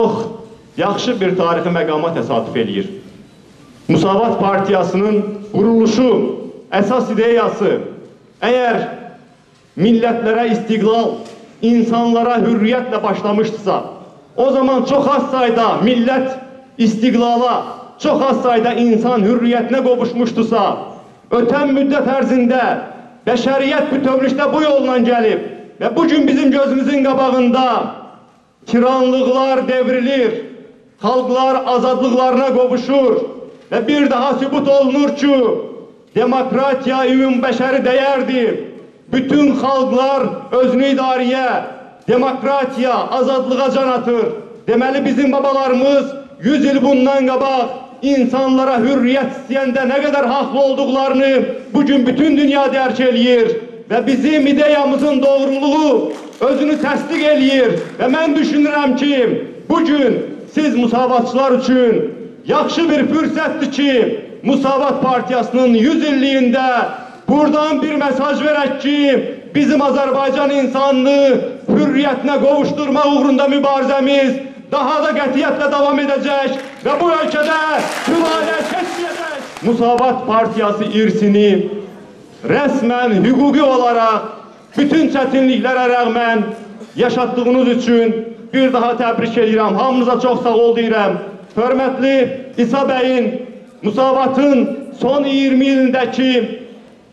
Çox yaxşı bir tarixi məqama təsadüf eləyir. Müsavat Partiyasının quruluşu, əsas ideyası, əgər millətlərə istiqlal, insanlara hürriyyətlə başlamışdırsa, o zaman çox az sayda millət istiqlala, çox az sayda insan hürriyyətinə qovuşmuşdursa, ötən müddət ərzində bəşəriyyət bütövlükdə bu yolla gəlib və bugün bizim gözümüzün qabağında tiranlıqlar devrilir, xalqlar azadlıqlarına qovuşur və bir daha sübut olunur ki, demokratiya ümumbəşəri dəyərdir. Bütün xalqlar özünü idarəyə, demokratiya, azadlığa can atır. Deməli bizim babalarımız 100 il bundan qabaq insanlara hürriyyət istəyəndə nə qədər haqlı olduqlarını bugün bütün dünya dərk eləyir və bizim ideyamızın doğruluğu özünü təsdiq eləyir və mən düşünürəm ki, bugün siz müsavatçılar üçün yaxşı bir fürsətdir ki, Müsavat Partiyasının 100 illiyində buradan bir mesaj verək ki, bizim Azərbaycan insanını hürriyyətinə qovuşturmaq uğrunda mübarizəmiz daha da qətiyyətlə davam edəcək və bu ölkədə sülalə keçməyəcək. Müsavat Partiyası irsini rəsmən hüquqi olaraq bütün çətinliklərə rəğmən yaşatdığınız üçün bir daha təbrik edirəm. Hamınıza çox sağ ol deyirəm. Hörmətli İsa bəyin Müsavatın son 20 ilindəki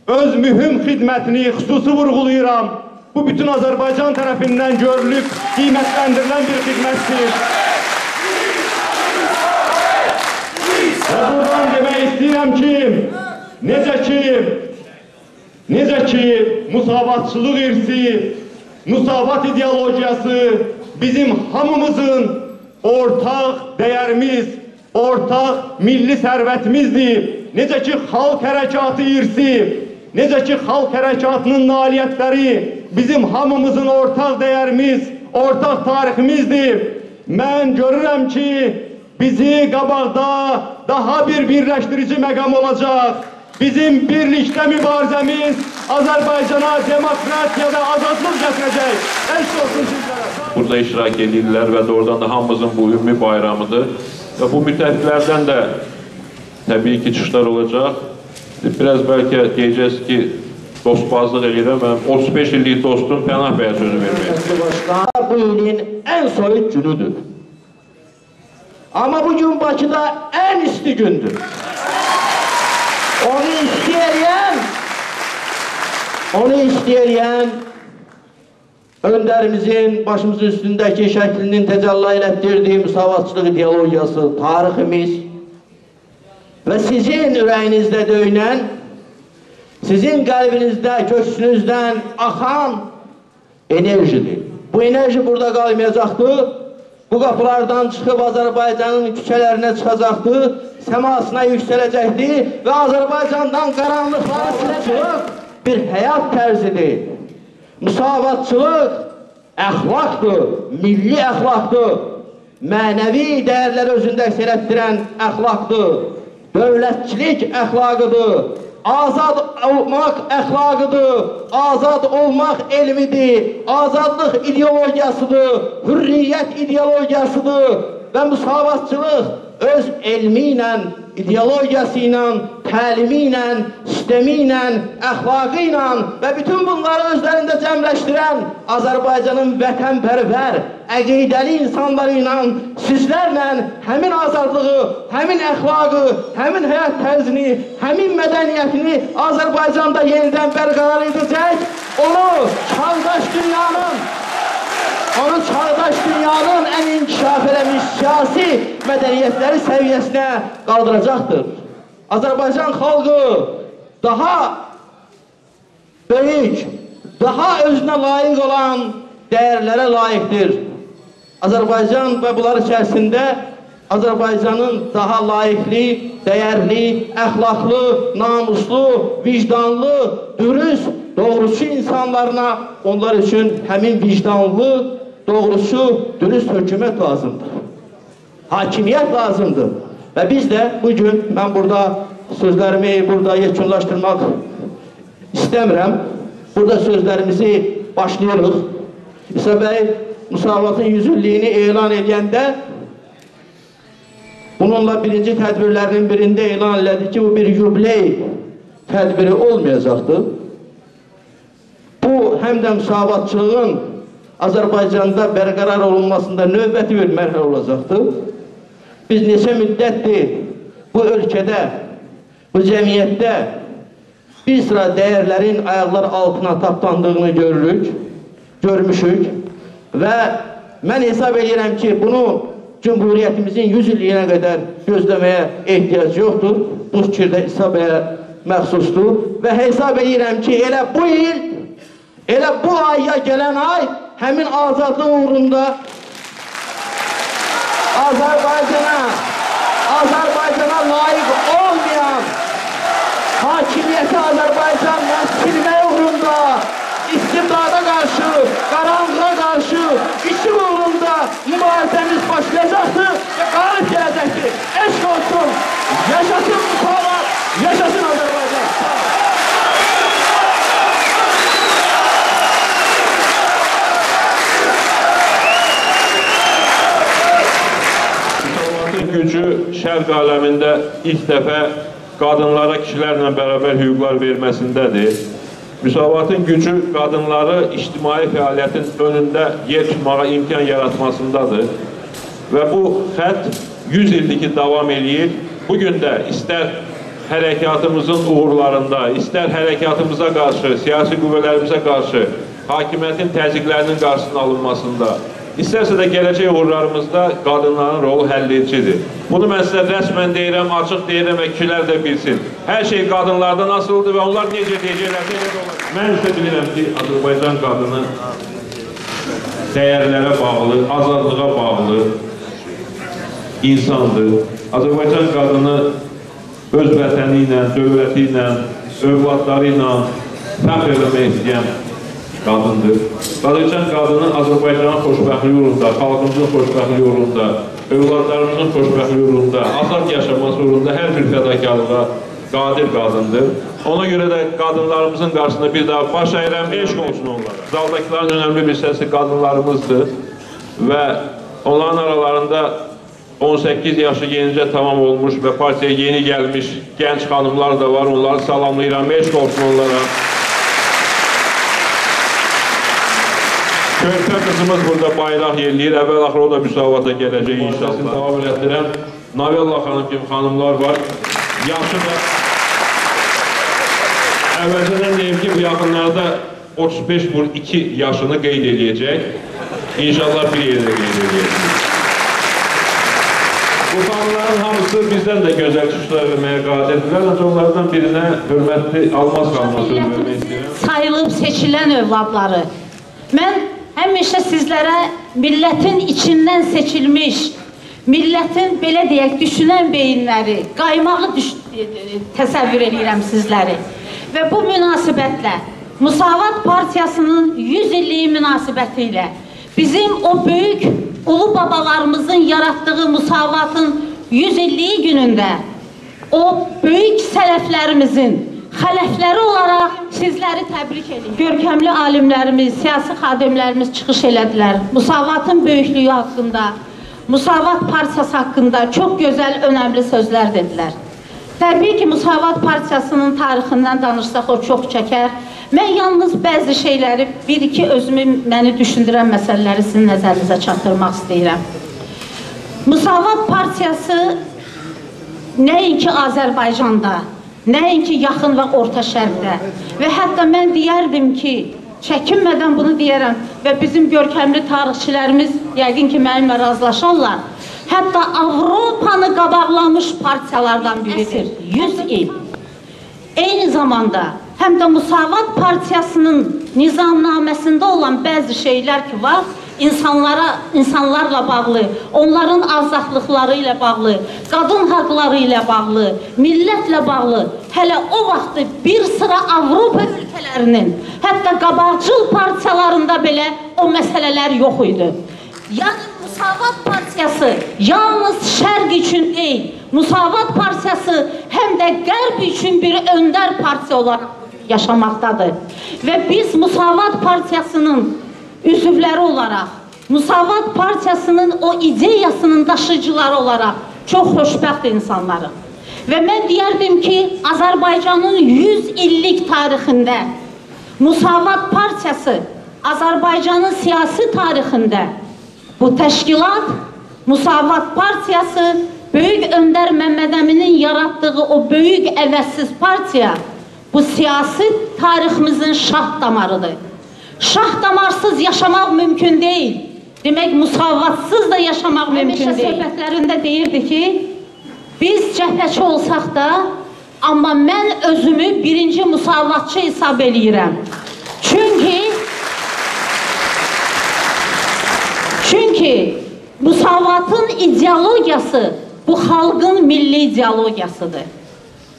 öz mühüm xidmətini xüsusi vurğulayıram. Bu bütün Azərbaycan tərəfindən görülüb, qiymətləndirilən bir xidmətdir. Və buradan demək istəyirəm ki, necə ki, müsavatçılıq irsi, müsavat ideologiyası bizim hamımızın ortaq dəyərimiz, ortaq milli sərvətimizdir. Necə ki, xalq hərəkatı irsi, necə ki, xalq hərəkatının nailiyyətləri bizim hamımızın ortaq dəyərimiz, ortaq tariximizdir. Mən görürəm ki, bizi qabaqda daha bir birləşdirici məqam olacaq. Bizim birlikdə mübarizəmiz Azərbaycana demokratiya və azadlıq gətirəcək. Əziz olsun sizlərə. Burada iştirak edirlər və doğrudan da hamımızın bu ümumi bayramıdır. Və bu müttəfiqlərdən də təbii ki, çıxışlar olacaq. Biraz bəlkə deyəcəz ki, dostbazlıq edirəm. Mən 35 illik dostum Pənah bəyə sözü verməyəm. Bu ilin ən soyuq günüdür. Amma bugün Bakıda ən isti gündür. Onu istəyən öndərimizin başımızın üstündəki şəklinin təcəlli elətdirdiyi müsavatçılıq ideologiyası, tariximiz və sizin ürəyinizdə döyünən, sizin qəlbinizdə, köksünüzdən axan enerjidir. Bu enerji burada qalmayacaqdır. Bu qapılardan çıxıb Azərbaycanın küçələrinə çıxacaqdır, səmasına yüksələcəkdir və Azərbaycandan qaranlıqlara siləcək bir həyat tərzidir. Müsavatçılıq əxlaqdır, milli əxlaqdır, mənəvi dəyərləri özündə əks etdirən əxlaqdır, dövlətçilik əxlaqıdır, azad olmaq əxlaqıdır, azad olmaq elmidir, azadlıq ideologiyasıdır, hürriyyət ideologiyasıdır və müsavatçılıq öz elmi ilə, ideologiyası ilə, təlimi ilə, sistemi ilə, əxlaqı ilə və bütün bunları özlərində cəmləşdirən Azərbaycanın vətənpərvər, əqidəli insanları ilə sizlərlə həmin azadlığı, həmin əxlaqı, həmin həyat tərzini, həmin mədəniyyətini Azərbaycanda yenidən bərqərar edəcək, onu çağdaş dünyanın ən inkişaf eləmiş siyasi mədəniyyətləri səviyyəsinə qaldıracaqdır. Azərbaycan xalqı daha böyük, daha özünə layiq olan dəyərlərə layiqdir. Azərbaycan və bunlar içərisində Azərbaycanın daha layiqli, dəyərli, əxlaqlı, namuslu, vicdanlı, dürüst, doğrusu insanlarına onlar üçün həmin vicdanlı, doğrusu, dürüst hökumət lazımdır. Hakimiyyət lazımdır. Və biz də bugün, mən burada sözlərimi burada yekunlaşdırmaq istəmirəm. Burada sözlərimizi başlayırıq. İsa bəy Müsavatın 100 illiyini elan edəndə bununla birinci tədbirlərinin birində elan elədi ki, bu bir yubiley tədbiri olmayacaqdır. Bu, həm də müsavatçılığın Azərbaycanda bərqərar olunmasında növbəti bir mərhələ olacaqdır. Biz neçə müddətdir bu ölkədə, bu cəmiyyətdə bir sıra dəyərlərin ayaqlar altına tapdandığını görmüşük və mən hesab edirəm ki, bunu Cumhuriyyətimizin 100 illiyinə qədər gözləməyə ehtiyac yoxdur. Bu fikirdə İsa bəyə məxsusdur və hesab edirəm ki, elə bu il, elə bu aya gələn ay həmin azadlıq uğrunda Azərbaycana layiq olmayan hakimiyyəti Azərbaycanla silmək uğrunda, istibdada qarşı, qaranlığa qarşı, işin uğrunda mübarizəmiz başlayacaqdır və qalib gələcəkdir. Eşq olsun, yaşasın Müsavat, yaşasın Azərbaycan. Müsavatın gücü şərq aləmində ilk dəfə qadınlara kişilərlə bərabər hüquqlar verməsindədir. Müsavatın gücü qadınları ictimai fəaliyyətin önündə yer tutmağa imkan yaratmasındadır. Və bu xətt 100 ildir ki, davam edir. Bugün də istər hərəkatımızın uğurlarında, istər hərəkatımıza qarşı, siyasi qüvvələrimizə qarşı hakimiyyətin təzyiqlərinin qarşısının alınmasında, İstərsə də gələcək uğurlarımızda qadınların rolu həlledicidir. Bunu mən sizə rəsmən deyirəm, açıq deyirəm və kişilər də bilsin. Hər şey qadınlardan asılıdır və onlar necə deyəcəklərsə elə də olur. Mən isə bilirəm ki, Azərbaycan qadını dəyərlərə bağlı, azadlığa bağlı insandır. Azərbaycan qadını öz vətəni ilə, dövləti ilə, övladları ilə fəxr eləmək istəyən qadındır. Azərbaycan qadını Azərbaycanın xoşbəxtliyi uğrunda, xalqımızın xoşbəxtliyi uğrunda, övladlarımızın xoşbəxtliyi uğrunda, azad yaşaması uğrunda hər bir fədakarlığa qadir qadındır. Ona görə də qadınlarımızın qarşısında bir daha baş əyirəm, eşq olsun onlara. Zaldakıların önəmli bir hissəsi qadınlarımızdır və onların aralarında 18 yaşı yenicə tamam olmuş və partiyaya yeni gəlmiş gənc xanımlar da var. Onları salamlayıram, eşq olsun onlara. Körpə qızımız burada bayraq yerləyir, əvvəl-axır o da müsavata gələcək inşallah. Davam elətdirəm. Navella xanım kimi xanımlar var. Yaşı da əvvəlcədən deyim ki, bu yaxınlarda 35-2 yaşını qeyd edəcək. İnşallah bir yerdə qeyd edəcək. Bu xanımların hamısı bizdən də gözəl çıxışlar verməyə qadirdirlər. Ancaq onlardan birinə hörmətli Almaz xanıma söz vermək istəyirəm. Sayılıb seçilən övladları. Mən həmişə sizlərə millətin içindən seçilmiş, millətin, belə deyək, düşünən beyinləri, qaymağı təsəvvür edirəm sizləri. Və bu münasibətlə, Müsavat Partiyasının 100 illiyi münasibəti ilə bizim o böyük ulu babalarımızın yaratdığı Müsavatın 100 illiyi günündə o böyük sələflərimizin xələfləri olaraq sizləri təbrik edir. Görkəmli alimlərimiz, siyasi xadimlərimiz çıxış elədilər. Müsavatın böyüklüyü haqqında, Müsavat Partiyası haqqında çox gözəl, önəmli sözlər dedilər. Təbii ki, Müsavat Partiyasının tarixindən danışsaq o çox çəkər. Mən yalnız bəzi şeyləri, bir-iki özümü məni düşündürən məsələləri sizin nəzərinizə çatdırmaq istəyirəm. Müsavat Partiyası nəinki Azərbaycanda, nəinki yaxın və orta şərqdə və hətta mən deyərdim ki, çəkinmədən bunu deyərəm və bizim görkəmli tarixçilərimiz yəqin ki, mənimlə razılaşarlar, hətta Avropanı qabaqlamış partiyalardan biridir, 100 il. Eyni zamanda həm də Müsavat Partiyasının nizamnaməsində olan bəzi şeylər ki var, insanlarla bağlı, onların azadlıqları ilə bağlı, qadın haqları ilə bağlı, millətlə bağlı, hələ o vaxtı bir sıra Avropa ölkələrinin, hətta qabaqcıl partiyalarında belə o məsələlər yox idi. Yəni, Müsavat Partiyası yalnız şərq üçün deyil, Müsavat Partiyası həm də qərb üçün bir öndər partiya olaraq yaşamaqdadır. Və biz Müsavat Partiyasının üzvləri olaraq, Müsavat Partiyasının o ideyasının daşıyıcıları olaraq çox xoşbəxt insanlarıq. Və mən deyərdim ki, Azərbaycanın 100 illik tarixində Müsavat Partiyası, Azərbaycanın siyasi tarixində bu təşkilat, Müsavat Partiyası, Böyük Öndər Məmməd Əminin yaratdığı o böyük əvəzsiz partiya, bu siyasi tariximizin şah damarıdır. Şah damarsız yaşamaq mümkün deyil. Demək, müsavatsız da yaşamaq mümkün deyil. Söhbətlərində deyirdi ki, biz cəbhəçi olsaq da, amma mən özümü birinci müsavatçı hesab eləyirəm. Çünki müsavatın ideologiyası bu xalqın milli ideologiyasıdır.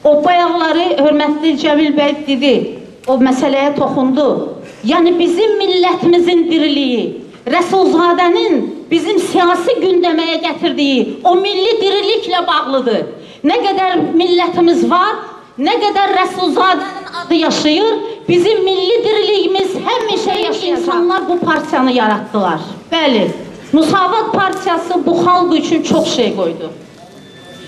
O bayaqları hörmətli Cəmil bəy dedi, o məsələyə toxundu. Yəni bizim millətimizin diriliyi, Rəsulzadənin bizim siyasi gündəməyə gətirdiyi o milli diriliklə bağlıdır. Nə qədər millətimiz var, nə qədər Rəsulzadənin adı yaşayır, bizim milli diriliyimiz həmişə yaşayacaq. İnsanlar bu partiyanı yaratdılar. Bəli, Müsavat Partiyası bu xalq üçün çox şey qoydu.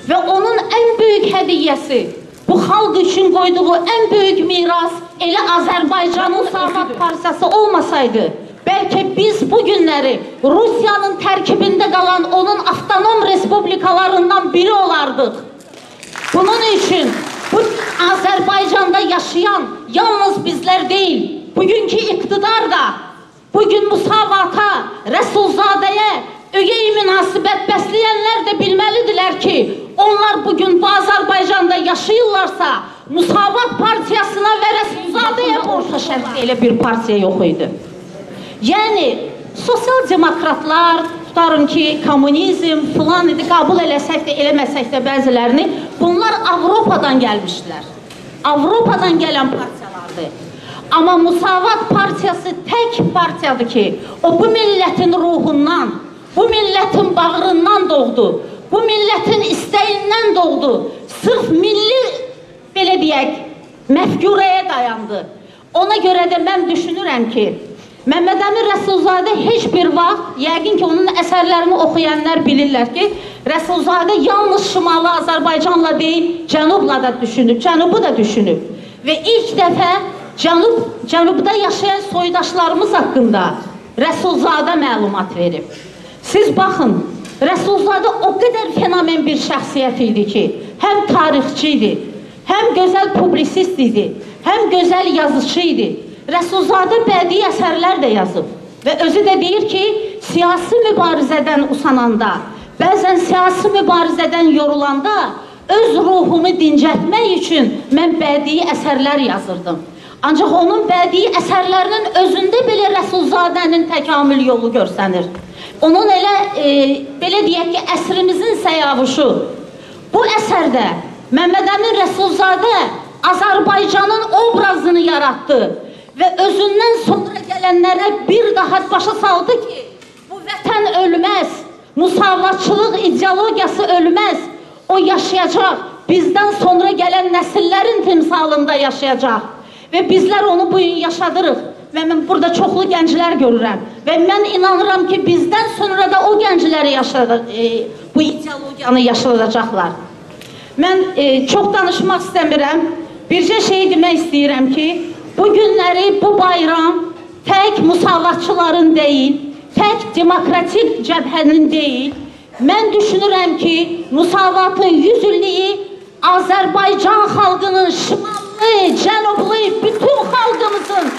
Və onun ən böyük hədiyyəsi, bu xalq üçün qoyduğu ən böyük miras elə Azərbaycanın Müsavat Partiyası olmasaydı, bəlkə biz bu günləri Rusiyanın tərkibində qalan onun avtonom respublikalarından biri olardıq. Bunun üçün bu Azərbaycanda yaşayan yalnız bizlər deyil, bugünkü iqtidar da, bugün Müsavata, Rəsulzadəyə ögey münasibət bəsləyənlər də bilməlidirlər ki, onlar bugün bu Azərbaycanda yaşayırlarsa, Müsavat Partiyasına və Rəsulzadəyə borca şərtli elə bir partiya yox idi. Yəni, sosial demokratlar, tutarım ki, komünizm filan idi, qəbul eləsək də, eləməsək də bəzilərini, bunlar Avropadan gəlmişlər. Avropadan gələn partiyalardır. Amma Müsavat Partiyası tək partiyadır ki, o bu millətin ruhundan, bu millətin bağrından doğdu, bu millətin istəyindən doğdu. Sırf milli, belə deyək, məfkurəyə dayandı. Ona görə də mən düşünürəm ki, Məmməd Əmin Rəsulzadə heç bir vaxt, yəqin ki, onun əsərlərini oxuyanlar bilirlər ki, Rəsulzadə yalnız Şimali Azərbaycanla deyil, Cənubla da düşünüb, Cənubu da düşünüb. Və ilk dəfə Cənubda yaşayan soydaşlarımız haqqında Rəsulzadə məlumat verib. Siz baxın, Rəsulzadə o qədər fenomen bir şəxsiyyət idi ki, həm tarixçi idi, həm gözəl publisist idi, həm gözəl yazıcı idi. Rəsulzadə bədii əsərlər də yazıb və özü də deyir ki, siyasi mübarizədən usananda, bəzən siyasi mübarizədən yorulanda öz ruhumu dincəltmək üçün mən bədii əsərlər yazırdım. Ancaq onun bədii əsərlərinin özündə belə Rəsulzadənin təkamül yolu görsənir. Onun elə, belə deyək ki, əsrimizin səyavuşu. Bu əsərdə Məmməd Əmin Rəsulzadə Azərbaycanın obrazını yaratdı və özündən sonra gələnlərə bir daha başa saldı ki, bu vətən ölməz, müsavatçılıq ideologiyası ölməz, o yaşayacaq, bizdən sonra gələn nəsillərin timsalında yaşayacaq və bizlər onu bugün yaşadırıq və mən burada çoxlu gənclər görürəm və mən inanıram ki, bizdən sonra da o gəncləri bu ideologiyanı yaşayacaqlar. Mən çox danışmaq istəmirəm, bircə şey demək istəyirəm ki, bu günləri, bu bayram tək müsavatçıların deyil, tək demokratik cəbhənin deyil, mən düşünürəm ki, Müsavatın 100 illiyi Azərbaycan xalqının şimallı, cənublu, bütün xalqımızın